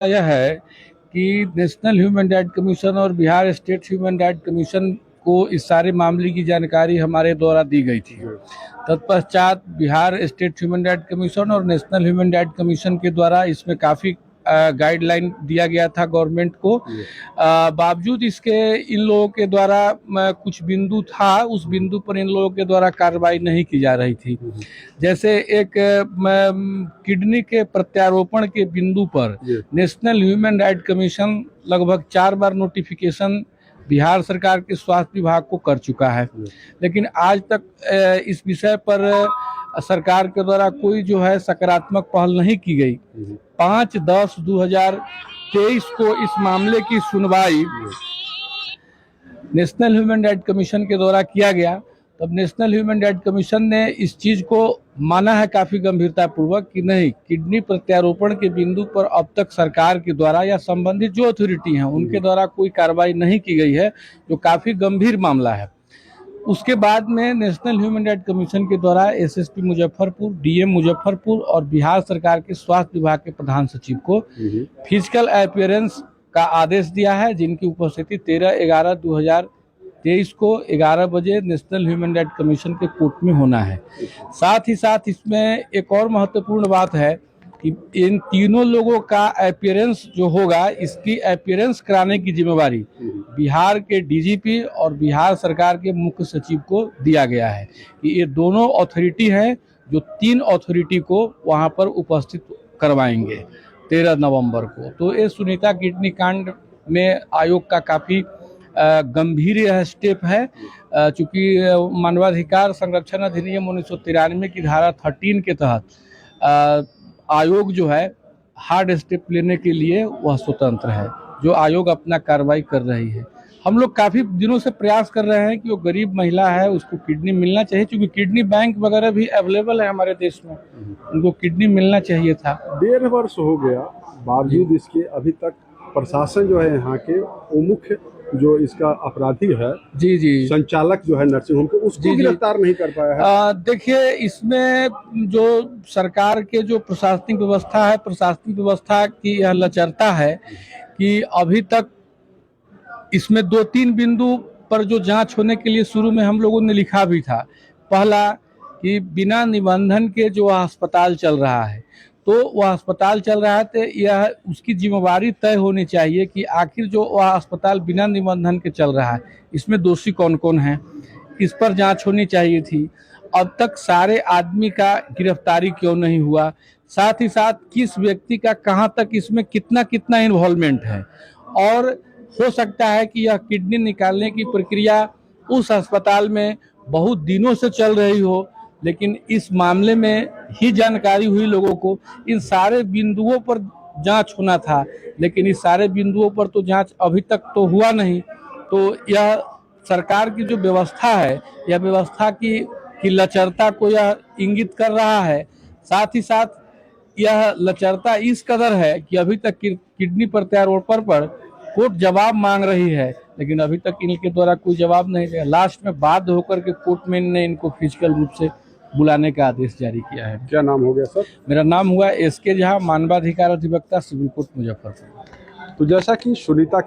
यह है कि नेशनल ह्यूमन राइट कमीशन और Bihar state human right commission को इस सारे मामले की जानकारी हमारे द्वारा दी गई थी। तत्पश्चात Bihar state human right commission और नेशनल ह्यूमन राइट कमीशन के द्वारा इसमें काफ़ी गाइडलाइन दिया गया था गवर्नमेंट को। बावजूद इसके इन लोगों के द्वारा कुछ बिंदु था, उस बिंदु पर इन लोगों के द्वारा कार्रवाई नहीं की जा रही थी। जैसे एक किडनी के प्रत्यारोपण के बिंदु पर नेशनल ह्यूमन राइट कमीशन लगभग 4 बार नोटिफिकेशन बिहार सरकार के स्वास्थ्य विभाग को कर चुका है, लेकिन आज तक इस विषय पर सरकार के द्वारा कोई जो है सकारात्मक पहल नहीं की गई। 5/10/2023 को इस मामले की सुनवाई नेशनल ह्यूमन राइट कमीशन के द्वारा किया गया। तब नेशनल ह्यूमन राइट कमीशन ने इस चीज़ को माना है काफ़ी गंभीरतापूर्वक कि नहीं, किडनी प्रत्यारोपण के बिंदु पर अब तक सरकार के द्वारा या संबंधित जो अथॉरिटी हैं उनके द्वारा कोई कार्रवाई नहीं की गई है, जो काफ़ी गंभीर मामला है। उसके बाद में नेशनल ह्यूमन राइट कमीशन के द्वारा एसएसपी मुजफ्फरपुर, डीएम मुजफ्फरपुर और बिहार सरकार के स्वास्थ्य विभाग के प्रधान सचिव को फिजिकल अपीयरेंस का आदेश दिया है, जिनकी उपस्थिति 13/11/2023 को 11 बजे नेशनल ह्यूमन राइट कमीशन के कोर्ट में होना है। साथ ही साथ इसमें एक और महत्वपूर्ण बात है कि इन तीनों लोगों का अपीयरेंस जो होगा, इसकी अपीयरेंस कराने की जिम्मेवारी बिहार के डीजीपी और बिहार सरकार के मुख्य सचिव को दिया गया है कि ये दोनों अथॉरिटी हैं जो 3 अथॉरिटी को वहां पर उपस्थित करवाएंगे 13 नवंबर को। तो ये सुनीता किडनी कांड में आयोग का काफ़ी गंभीर यह स्टेप है, चूँकि मानवाधिकार संरक्षण अधिनियम 1993 की धारा 13 के तहत आयोग जो है हार्ड स्टेप लेने के लिए वह स्वतंत्र है, जो आयोग अपना कार्रवाई कर रही है। हम लोग काफ़ी दिनों से प्रयास कर रहे हैं कि वो गरीब महिला है उसको किडनी मिलना चाहिए, क्योंकि किडनी बैंक वगैरह भी अवेलेबल है हमारे देश में, उनको किडनी मिलना चाहिए था। 1.5 वर्ष हो गया, बावजूद इसके अभी तक प्रशासन जो है यहाँ के वो मुख्य जो इसका अपराधी है जी संचालक जो है नर्सिंग होम के, उसको गिरफ्तार नहीं कर पाया है। देखिए, इसमें जो सरकार के जो प्रशासनिक व्यवस्था है, प्रशासनिक व्यवस्था की यह लचरता है कि अभी तक इसमें 2-3 बिंदु पर जो जांच होने के लिए शुरू में हम लोगों ने लिखा भी था। पहला कि बिना निबंधन के जो अस्पताल चल रहा है, तो वह अस्पताल चल रहा है तो यह उसकी जिम्मेवारी तय होनी चाहिए कि आखिर जो वह अस्पताल बिना निबंधन के चल रहा है इसमें दोषी कौन कौन है, इस पर जांच होनी चाहिए थी। अब तक सारे आदमी का गिरफ्तारी क्यों नहीं हुआ, साथ ही साथ किस व्यक्ति का कहाँ तक इसमें कितना कितना इन्वॉल्वमेंट है, और हो सकता है कि यह किडनी निकालने की प्रक्रिया उस अस्पताल में बहुत दिनों से चल रही हो, लेकिन इस मामले में ही जानकारी हुई लोगों को। इन सारे बिंदुओं पर जांच होना था, लेकिन इस सारे बिंदुओं पर तो जांच अभी तक तो हुआ नहीं। तो यह सरकार की जो व्यवस्था है, यह व्यवस्था की लचरता को यह इंगित कर रहा है। साथ ही साथ यह लचरता इस कदर है कि अभी तक किडनी प्रत्यारोपण पर कोर्ट जवाब मांग रही है, लेकिन अभी तक इनके द्वारा कोई जवाब नहीं दिया। लास्ट में बाध्य होकर के कोर्ट में ने इनको फिजिकल रूप से बुलाने का आदेश जारी किया है। क्या नाम हो गया सर? मेरा नाम हुआ SK झा, मानवाधिकार अधिवक्ता, सिविल कोर्ट मुजफ्फरपुर। तो जैसा कि सुनीता